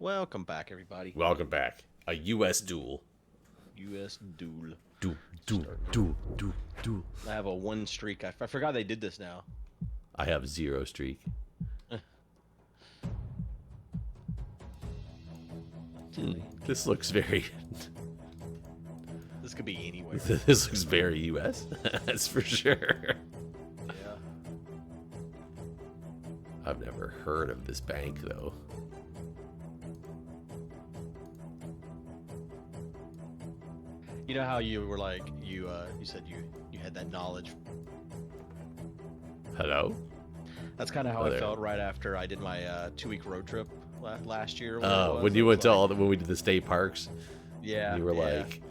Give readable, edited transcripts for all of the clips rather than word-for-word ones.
Welcome back, everybody. Welcome back. A U.S. duel. U.S. Duel. Duel. I have a one streak. I forgot they did this now. I have 0 streak. This looks very... This could be anywhere. This looks very U.S. That's for sure. Yeah. I've never heard of this bank, though. You know how you were like, you said you had that knowledge. Hello? That's kind of how Oh, I there. felt right after I did my 2-week road trip last year. Oh, when you went to when we did the state parks, Yeah. you were yeah. like,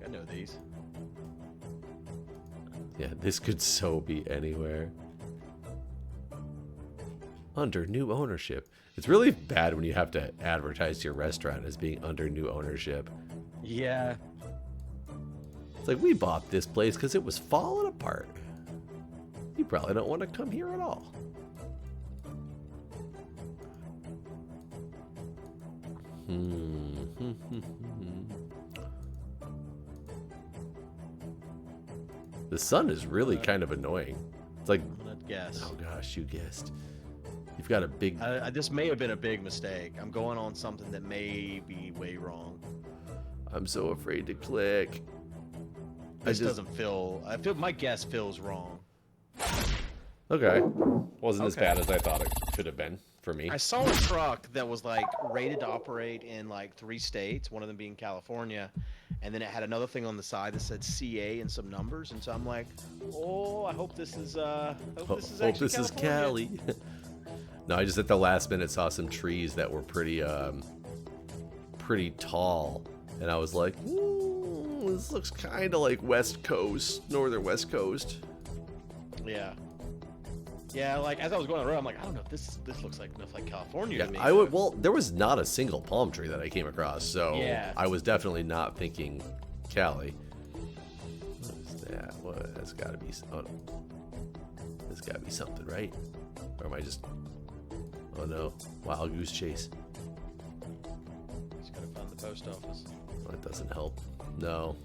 I know these. yeah, this could so be anywhere. Under new ownership. It's really bad when you have to advertise your restaurant as being under new ownership. Yeah. It's like, we bought this place because it was falling apart. You probably don't want to come here at all. The sun is really kind of annoying. It's like, I'm gonna guess. oh gosh, you guessed. You've got a big... This may have been a big mistake. I'm going on something that may be way wrong. I'm so afraid to click. This doesn't feel. I feel my guess feels wrong. Okay. Wasn't as Okay. bad as I thought it could have been for me. I saw a truck that was like rated to operate in like 3 states, one of them being California, and then it had another thing on the side that said CA and some numbers, and so I'm like, oh, I hope this is Hope actually this is California. Cali. No, I just at the last minute saw some trees that were pretty tall, and I was like, this looks kind of like West Coast, northern West Coast. Yeah. Yeah, like as I was going on the road, I'm like, I don't know if this looks like enough like California Yeah, to me. I would. Well, there was not a single palm tree that I came across, so Yeah. I was definitely not thinking Cali. What is that? What? That's got to be. Oh, no. There's got to be something, right? Or am I just? Oh no! Wild goose chase. Just gotta find the post office. Well, that doesn't help. No,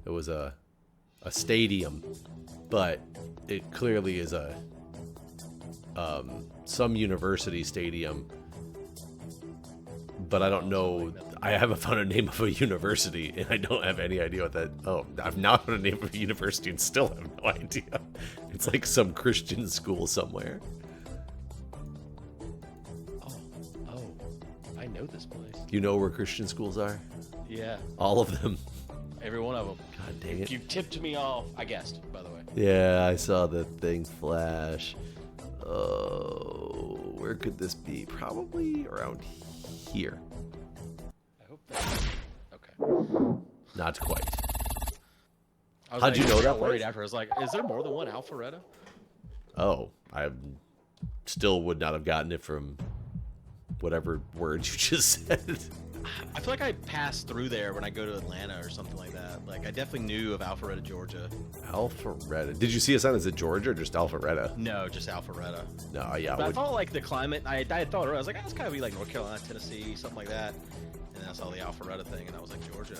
it was a stadium, but it clearly is a some university stadium. But I don't know. I haven't found a name of a university, and I don't have any idea what that. Oh, I've now found a name of a university and still have no idea. It's like some Christian school somewhere. Oh, I know this place. You know where Christian schools are? Yeah, All of them. every one of them. God dang it. You tipped me off. I guessed, by the way. Yeah, I saw the thing flash. Oh, where could this be? Probably around here. I hope that. Okay. Not quite. I was How'd you know I got that worried place? after. I was like, is there more than one Alpharetta? Oh, I still would not have gotten it from whatever words you just said. I feel like I passed through there when I go to Atlanta or something like that. Like I definitely knew of Alpharetta, Georgia. Alpharetta. Did you see a sign that said Georgia or just Alpharetta? No, just Alpharetta. No, yeah. But I thought like the climate. I had thought I was like, that's gotta be like North Carolina, Tennessee, something like that. And then I saw the Alpharetta thing, and I was like, Georgia.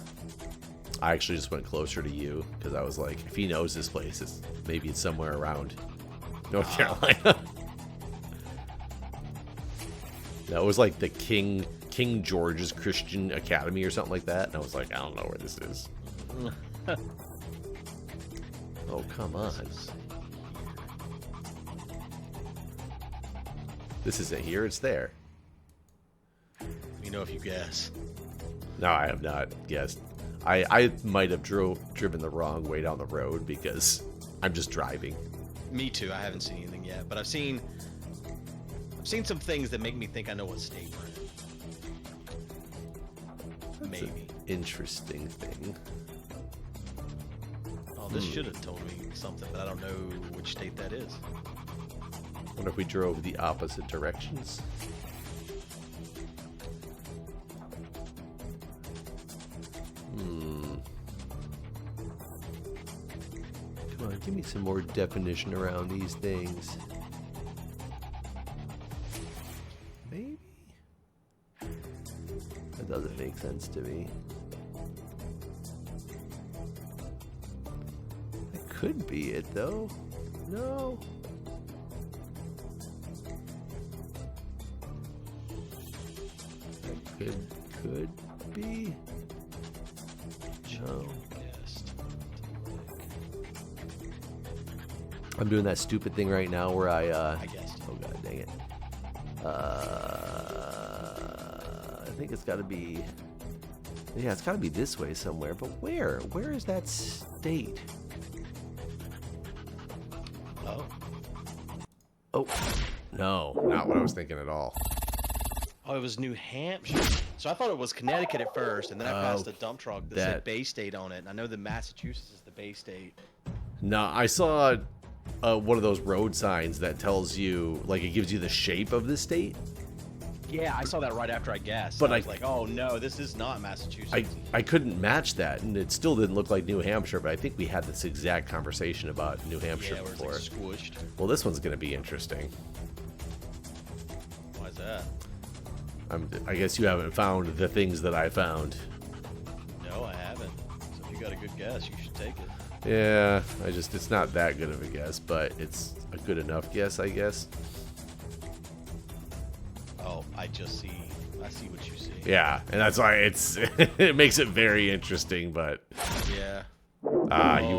I actually just went closer to you because I was like, if he knows this place, maybe it's somewhere around North Carolina. No, it was like the King George's Christian Academy or something like that, and I was like, I don't know where this is. Oh, come on. This isn't here, it's there. You know if you guess. No, I have not guessed. I might have driven the wrong way down the road because I'm just driving. Me too. I haven't seen anything yet, but I've seen some things that make me think I know what state we're in. That's an Maybe. interesting thing. Oh, this should have told me something, but I don't know which state that is. Wonder if we drove the opposite directions. Come on, give me some more definition around these things. Maybe? That doesn't make sense to me. That could be it, though. No. That could be. No. I'm doing that stupid thing right now where I guessed. Oh god dang it. I think it's gotta be. Yeah, it's gotta be this way somewhere. But where? Where is that state? Oh. Oh. No, not what I was thinking at all. Oh, it was New Hampshire. So I thought it was Connecticut at first, and then I passed a dump truck that said Bay State on it, and I know that Massachusetts is the Bay State. No, I saw one of those road signs that tells you, like, it gives you the shape of the state. Yeah, I saw that right after I guessed. But I was like, oh no, this is not Massachusetts. I couldn't match that, and it still didn't look like New Hampshire, but I think we had this exact conversation about New Hampshire before. Where it's like squished. Well, this one's going to be interesting. Why is that? I guess you haven't found the things that I found. No, I haven't. So if you got a good guess, you should take it. Yeah, it's not that good of a guess, but it's a good enough guess, I guess. Oh, I see what you see. Yeah, and that's why it makes it very interesting, but yeah. You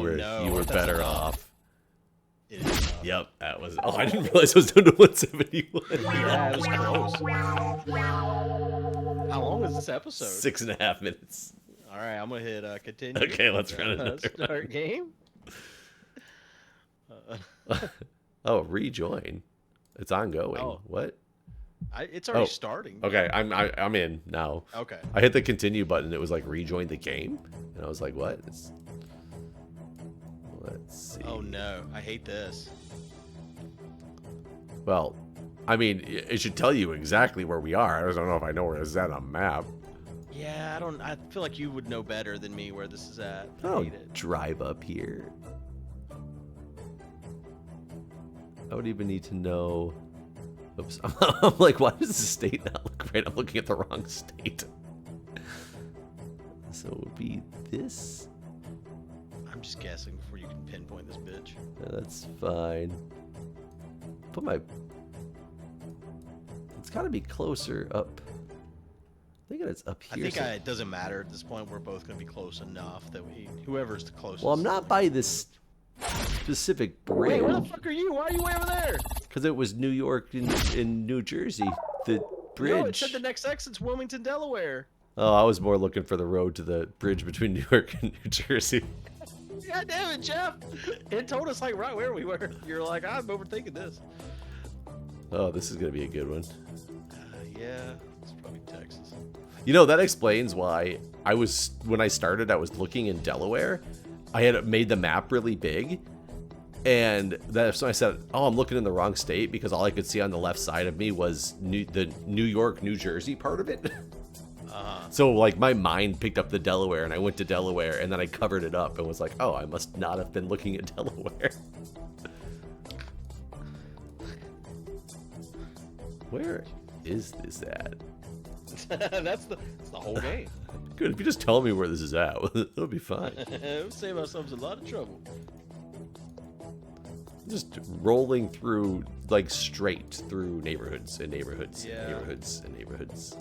were better off. It is not. Yep, that was. Oh, I didn't realize it was down to 171. Yeah, it was close. How long is this episode? 6.5 minutes. All right, I'm gonna hit continue. Okay, let's run another start game. Oh, rejoin. It's ongoing. Oh. What? It's already starting. Okay, I'm in now. Okay. I hit the continue button. It was like rejoin the game, and I was like, what? Let's see. Oh no, I hate this. Well, I mean, it should tell you exactly where we are. I just don't know if I know where it's at on a map. Yeah, I feel like you would know better than me where this is at. I hate it. Drive up here. I would even need to know. Oops. I'm like, why does the state not look right? I'm looking at the wrong state. So it would be this. I'm just guessing before you can pinpoint this bitch. Yeah, that's fine. Put my. It's got to be closer up. I think it's up here. I think it doesn't matter at this point. We're both going to be close enough that whoever's the closest. Well, I'm not by this specific bridge. Wait, where the fuck are you? Why are you way over there? Because it was New York in New Jersey. The bridge. No, it said the next exit's Wilmington, Delaware. Oh, I was more looking for the road to the bridge between New York and New Jersey. God damn it, Jeff! It told us like right where we were. You're like, I'm overthinking this. Oh, this is gonna be a good one. Yeah, it's probably Texas. You know, that explains why when I started, I was looking in Delaware. I had made the map really big, and that's when I said, "Oh, I'm looking in the wrong state," because all I could see on the left side of me was the New York, New Jersey part of it. So, like, my mind picked up the Delaware, and I went to Delaware, and then I covered it up and was like, "Oh, I must not have been looking at Delaware." Where is this at? That's the whole game. Good. If you just tell me where this is at, it'll be fine. We'll save ourselves a lot of trouble. Just rolling through, like, straight through neighborhoods and neighborhoods Yeah. and neighborhoods and neighborhoods.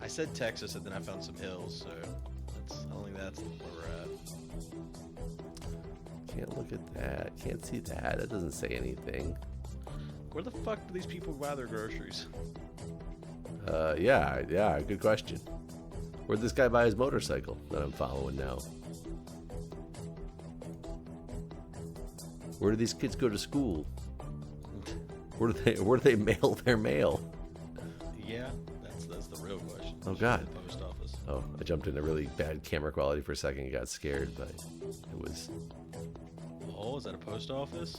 I said Texas, and then I found some hills, so I don't think that's where we're at. Can't look at that. Can't see that. That doesn't say anything. Where the fuck do these people buy their groceries? Yeah, good question. Where'd this guy buy his motorcycle that I'm following now? Where do these kids go to school? Where do they mail their mail? Yeah, that's the real question. Oh God. The post office. Oh, I jumped into really bad camera quality for a second and got scared, but it was. Oh, is that a post office?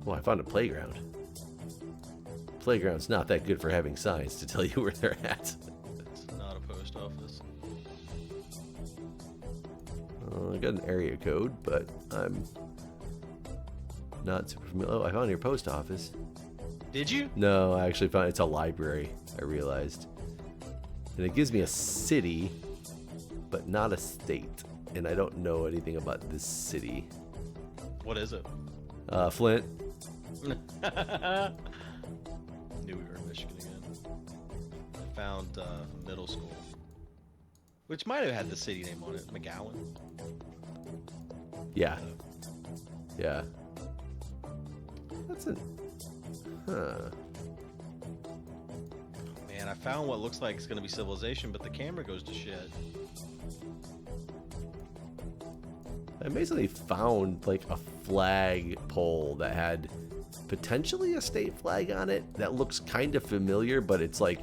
Well, I found a playground. Playground's not that good for having signs to tell you where they're at. It's not a post office. I got an area code, but I'm not super familiar. Oh, I found your post office. Did you? No, I actually found it's a library, I realized. And it gives me a city, but not a state. And I don't know anything about this city. What is it? Flint. Knew we were in Michigan again. Found middle school, which might have had the city name on it. McGowan. Yeah. Yeah. That's a... Huh. Man, I found what looks like it's going to be civilization, but the camera goes to shit. I basically found like a flag pole that had potentially a state flag on it that looks kind of familiar, but it's like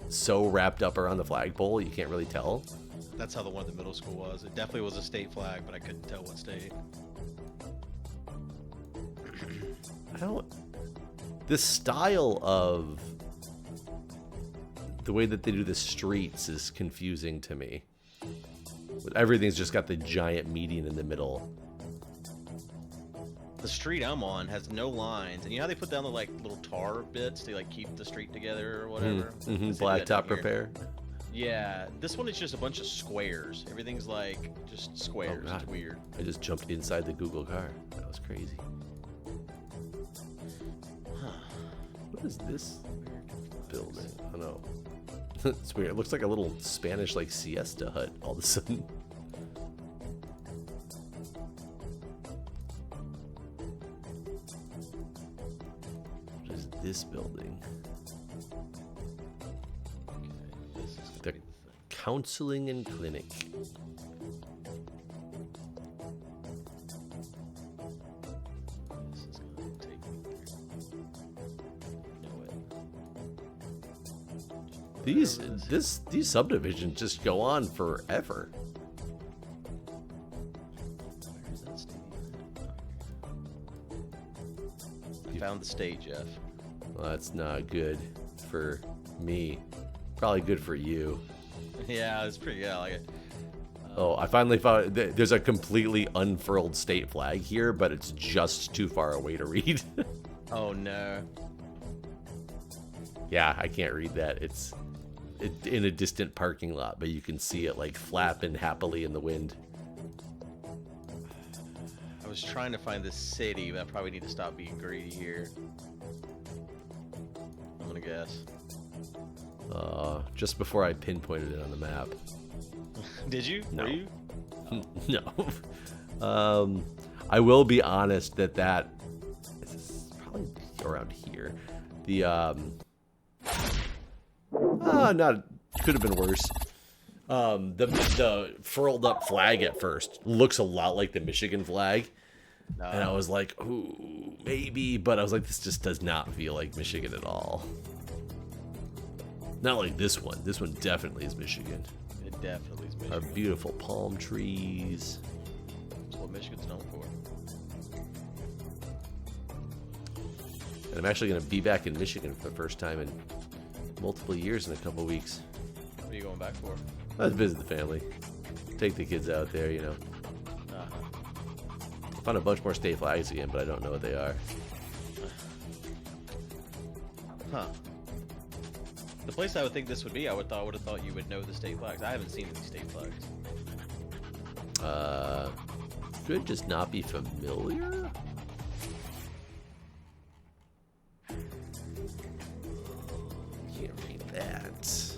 so wrapped up around the flagpole you can't really tell. That's how the one at the middle school was. It definitely was a state flag, but I couldn't tell what state. I don't... This style of the way that they do the streets is confusing to me. Everything's just got the giant median in the middle. The street I'm on has no lines, and you know how they put down the like little tar bits to like keep the street together or whatever. Blacktop repair. Yeah, this one is just a bunch of squares. Everything's like just squares. Oh, God. It's weird. I just jumped inside the Google car. That was crazy. Huh. What is this building? Oh no. It's weird. It looks like a little Spanish like siesta hut all of a sudden. What is this building? Okay, this is The counseling and clinic. This is gonna take me through. Know it. These subdivisions just go on forever. Where's that stadium? I found the state, Jeff. Well, that's not good for me. Probably good for you. Yeah, it's pretty. Yeah, I like it. Oh, I finally found there's a completely unfurled state flag here, but it's just too far away to read. Oh no. Yeah, I can't read that. It's in a distant parking lot, but you can see it like flapping happily in the wind. I was trying to find this city, but I probably need to stop being greedy here. I'm gonna guess. Just before I pinpointed it on the map. Did you? No. Were you? No. I will be honest that this is probably around here. The not could have been worse. The furled up flag at first looks a lot like the Michigan flag. No. And I was like, ooh, maybe, but I was like, this just does not feel like Michigan at all. Not like this one. This one definitely is Michigan. It definitely is Our Michigan. beautiful palm trees. That's what Michigan's known for. And I'm actually going to be back in Michigan for the first time in multiple years in a couple weeks. What are you going back for? Let's visit the family. Take the kids out there, you know. I found a bunch more state flags again, but I don't know what they are. Huh. The place I would think this would be, I would have thought you would know the state flags. I haven't seen any state flags. Could just not be familiar? Can't read that.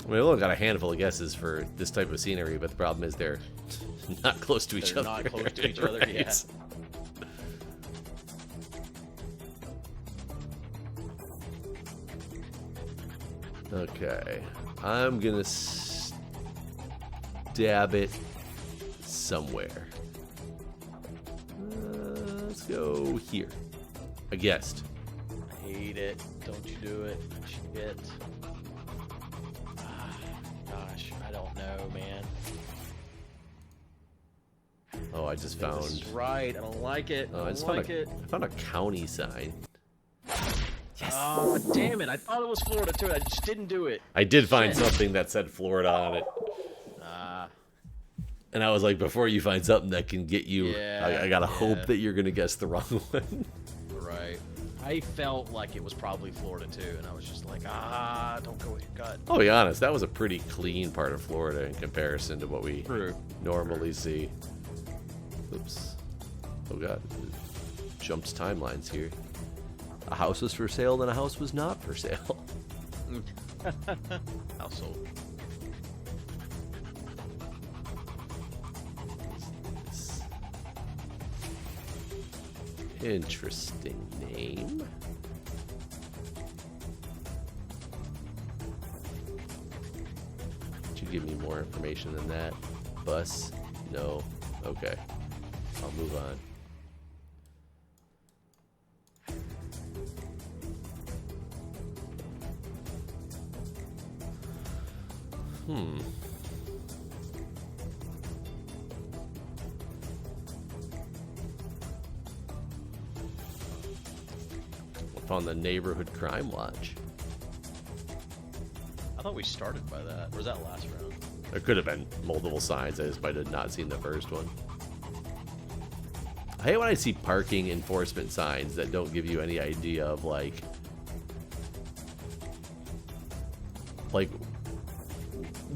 I mean, I've only got a handful of guesses for this type of scenery, but the problem is they're not close to each They're other. not close to each other, Right. yeah. Okay, I'm gonna stab it somewhere. Let's go here. I guessed. I hate it. Don't you do it. Shit. Gosh, I don't know, man. Oh, I just This found. is right. I don't like it. Oh, I don't like it. I found a county sign. Yes. Oh, damn it. I thought it was Florida, too. I just didn't do it. I did find Shit. something that said Florida on it. And I was like, before you find something that can get you, Yeah, I gotta yeah. hope that you're gonna guess the wrong one. Right. I felt like it was probably Florida too, and I was just like, don't go with your gut. I'll be honest, that was a pretty clean part of Florida in comparison to what we True. normally see. Oops. Oh god. Jumps timelines here. A house was for sale, then a house was not for sale. Household. Interesting name. Could you give me more information than that? Bus? No. Okay. I'll move on. On the Neighborhood Crime Watch. I thought we started by that. Or was that last round? There could have been multiple signs. I just might have not seen the first one. I hate when I see parking enforcement signs that don't give you any idea of like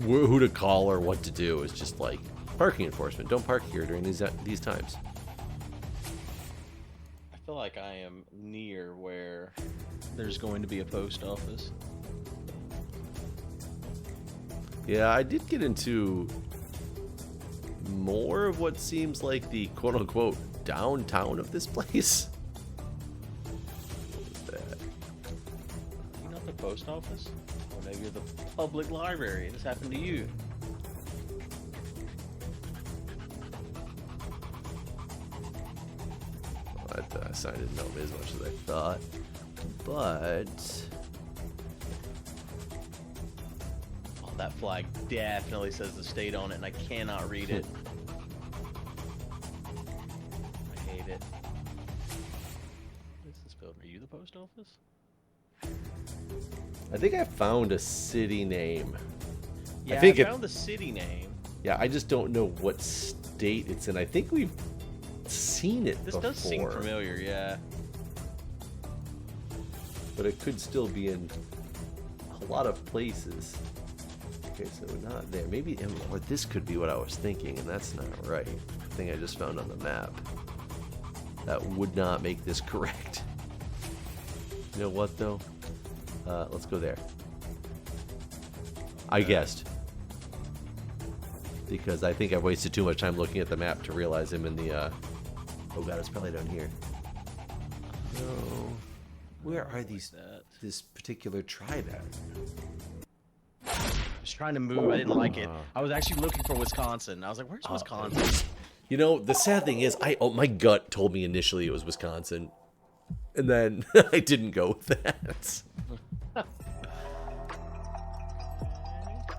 who to call or what to do. It's just like parking enforcement. Don't park here during these times. I feel like I am near where there's going to be a post office. Yeah, I did get into more of what seems like the quote-unquote downtown of this place. What was that? You not the post office? Or maybe the public library. This happened to you. That sign didn't help me as much as I thought. But Oh, that flag definitely says the state on it, and I cannot read it. I hate it. What is this building? Are you the post office? I think I found a city name. Yeah, think I found the city name. Yeah, I just don't know what state it's in. I think we've seen it This before. does seem familiar, yeah. But it could still be in a lot of places. Okay, so not there. Maybe, or this could be what I was thinking, and that's not right. The thing I just found on the map. That would not make this correct. You know what, though? Let's go there. I guessed. Because I think I've wasted too much time looking at the map to realize I'm in the, oh god, it's probably down here. No. Where are these, this particular tribe at? I was trying to move. I didn't like it. I was actually looking for Wisconsin. I was like, where's Wisconsin? You know, the sad thing is, my gut told me initially it was Wisconsin. And then I didn't go with that.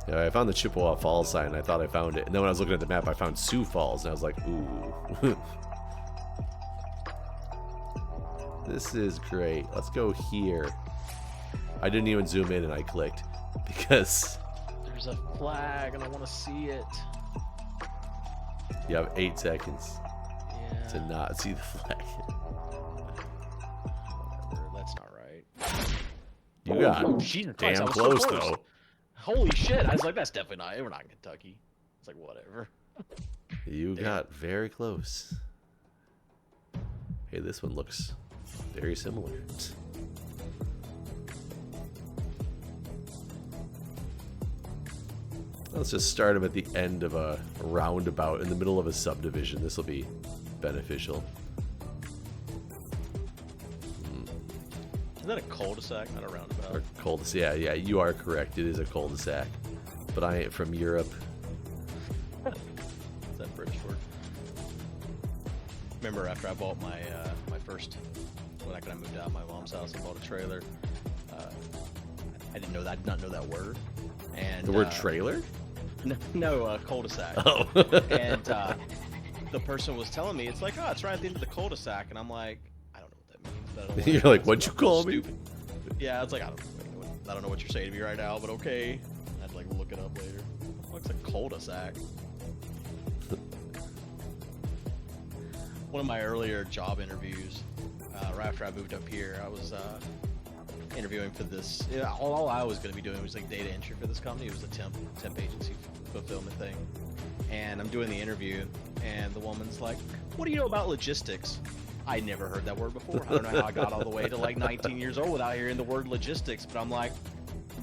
Yeah, I found the Chippewa Falls sign, and I thought I found it. And then when I was looking at the map, I found Sioux Falls, and I was like, ooh. This is great. Let's go here. I didn't even zoom in, and I clicked. Because There's a flag, and I want to see it. you have 8 seconds Yeah. to not see the flag. Whatever, that's not right. You got Jesus Christ, I damn was so close, though. Holy shit. I was like, that's definitely not. We're not in Kentucky. It's like, whatever. You got very close. Hey, this one looks very similar. Let's just start them at the end of a roundabout in the middle of a subdivision. This will be beneficial. Isn't that a cul-de-sac, not a roundabout? Or cul-de-sac. Yeah, you are correct. It is a cul-de-sac. But I ain't from Europe. Is that British word? Remember after I bought my my first, when I moved out of my mom's house and bought a trailer, I did not know that word. And The word trailer? No, cul-de-sac. Oh. And the person was telling me, it's like, oh, it's right at the end of the cul-de-sac, and I'm like, I don't know what that means. But I don't You're wanna- like, what'd you call me? Stupid. Yeah, it's like, I don't know what you're saying to me right now, but okay. I had to like look it up later. What's a cul-de-sac? one of my earlier job interviews, right after I moved up here, I was interviewing for this. All I was going to be doing was like data entry for this company. It was a temp agency fulfillment thing. And I'm doing the interview, and the woman's like, "What do you know about logistics?" I never heard that word before. I don't know how I got all the way to like 19 years old without hearing the word logistics, but I'm like,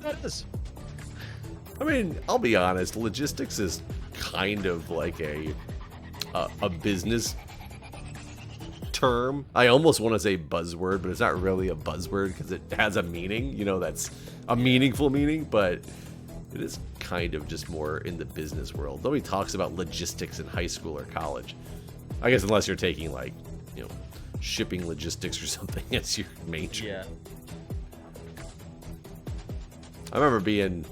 that is. I mean, I'll be honest. Logistics is kind of like a business term. I almost want to say buzzword, but it's not really a buzzword because it has a meaning. You know, that's a meaningful meaning, but it is kind of just more in the business world. Nobody talks about logistics in high school or college. I guess unless you're taking like, you know, shipping logistics or something as your major. Yeah. I remember being,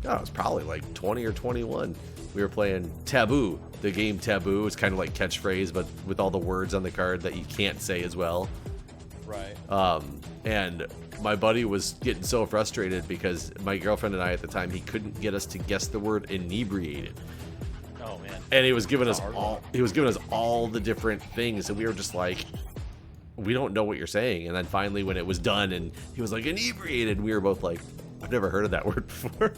I was probably like 20 or 21. We were playing Taboo, the game Taboo. It's kind of like catchphrase, but with all the words on the card that you can't say as well. Right. And my buddy was getting so frustrated because my girlfriend and I at the time, he couldn't get us to guess the word inebriated. Oh man. And he was giving us all the different things, and we were just like, we don't know what you're saying. And then finally when it was done and he was like inebriated, we were both like, I've never heard of that word before.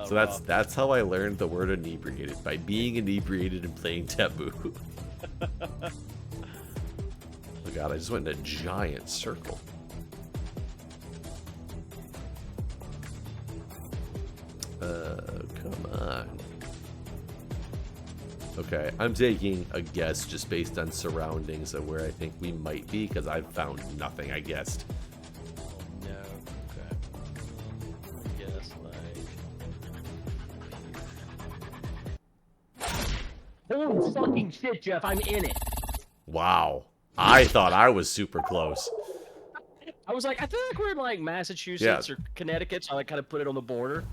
So that's how I learned the word inebriated, by being inebriated and playing Taboo. Oh god, I just went in a giant circle. Come on. Okay, I'm taking a guess just based on surroundings of where I think we might be, because I've found nothing, I guessed. Oh no. Okay. I guess like. Holy fucking shit, Jeff! I'm in it. Wow. I thought I was super close. I was like, I think we're in like Massachusetts or Connecticut, so I kind of put it on the border.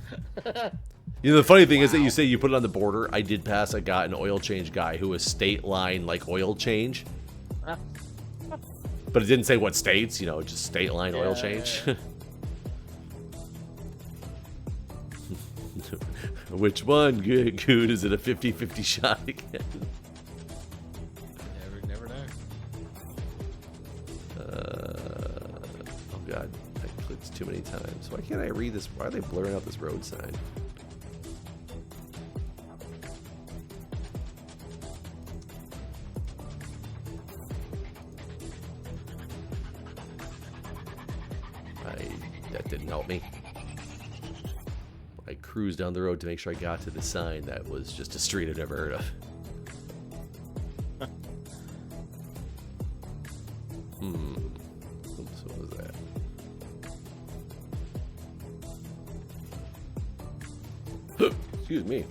You know, the funny thing is that you say you put it on the border. I did pass an oil change guy who was state line like oil change. But it didn't say what states, you know, just state line oil change. Yeah. Which one? Good. Is it a 50-50 shot again? Never know. Oh god, I clicked too many times. Why can't I read this? Why are they blurring out this road sign? That didn't help me. I cruised down the road to make sure I got to the sign that was just a street I've never heard of. Oops, what was that? Excuse me.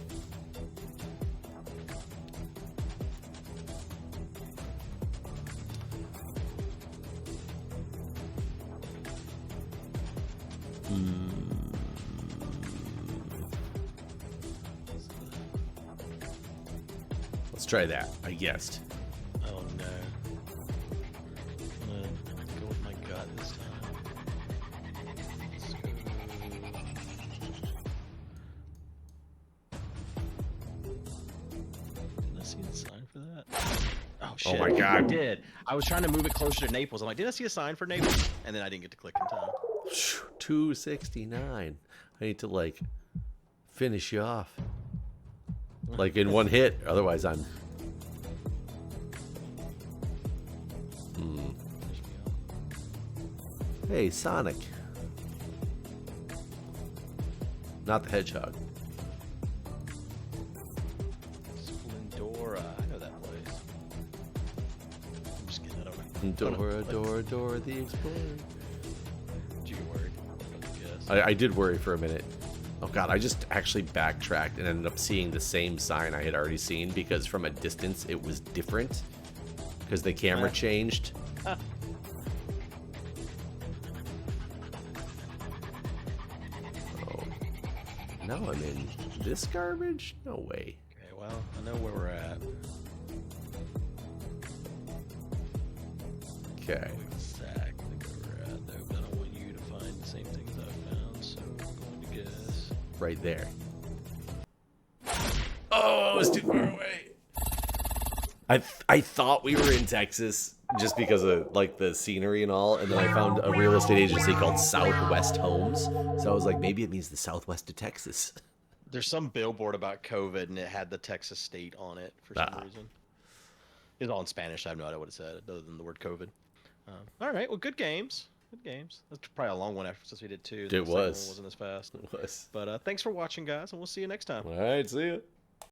Let's try that. I guessed. Oh no. I'm gonna go with my gut this time. Let's go. Didn't I see the sign for that? Oh shit. Oh my god. I did. I was trying to move it closer to Naples. I'm like, did I see a sign for Naples? And then I didn't get to click in time. 269. I need to like finish you off. Like in one hit, otherwise I'm. Hey, Sonic. Not the Hedgehog. Splendora. I know that place. I'm just kidding. I don't know. Dora the Explorer. Did you get worried? Yes. I did worry for a minute. Oh god, I just actually backtracked and ended up seeing the same sign I had already seen, because from a distance it was different because the camera changed. Oh, now I'm in this garbage? No way. Okay, well, I know where we're at. Okay. Exactly where we're at, though, but I don't want you to find the same things I found, so I'm going to guess. Right there. Oh, I was too far away. I thought we were in Texas just because of like the scenery and all, and then I found a real estate agency called Southwest Homes. So I was like, maybe it means the southwest of Texas. There's some billboard about COVID, and it had the Texas state on it for some reason. It's all in Spanish. I have no idea what it said, other than the word COVID. All right. Well, good games. Good games. That's probably a long one since we did two. It was. Wasn't as fast. It was. But thanks for watching, guys, and we'll see you next time. All right. See ya.